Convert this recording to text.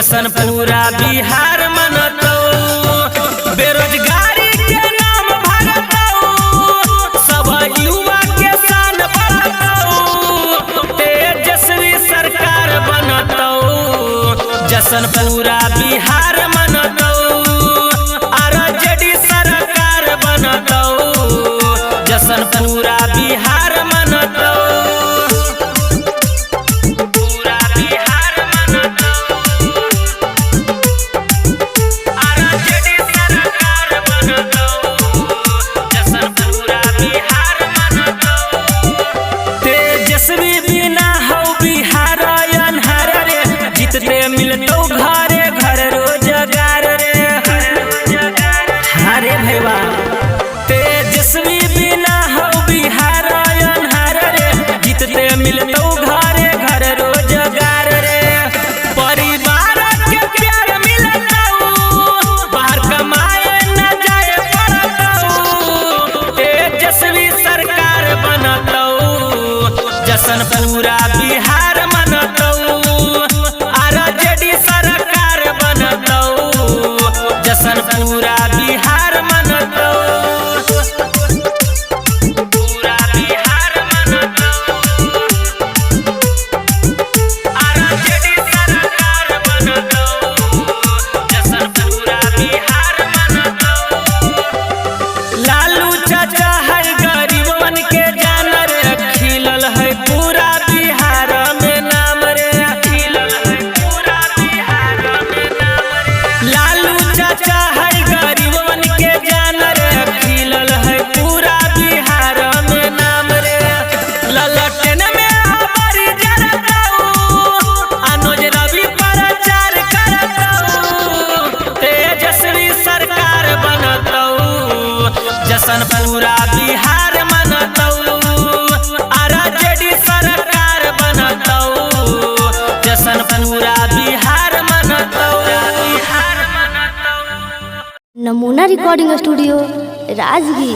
जसन पूरा बिहार मनतो, बेरोजगारी के नाम भरतो, सब युवा के शान बढ़तो, तेजस्वी सरकार बनतो, जसन पूरा बिहार मनतो, आरजेडी सरकार बनतो, जसन पूरा बिहार मनतो। मिलतो घरे घर रोजगार रे, हरे भैया तेजस्वी बिना हो बिहार अनहर रे, जीतते मिलतो घरे घर रोजगार रे, परिवार के प्यार मिलतो, बाहर कमाए न जाए पड़तो, तेजस्वी सरकार बनतो, जसन पूरा बिहार मनतो, जसन पूरा बिहार मनतो, पूरा बिहार मनतो, आरजेडी सरकार बनतो, जसन पूरा बिहार मनतो। लालू चाचा है गरीबन के जान रे, खिलल है पूरा बिहार में नाम रे, खिलल है पूरा बिहार में नाम रे। लालू चाचा है गरीबन के जान रे, खिलल है पूरा बिहार में नाम रे, ललटन में हमारी जरतो, अनुज रवि प्रचार करतो, तेजस्वी सरकार बनतो, जसन पूरा बिहार मनतो, आरजेडी सरकार बनतो, जसन पूरा बिहार मनतो, बिहार मनतो। नमूना रिकॉर्डिंग स्टूडियो राजगीर।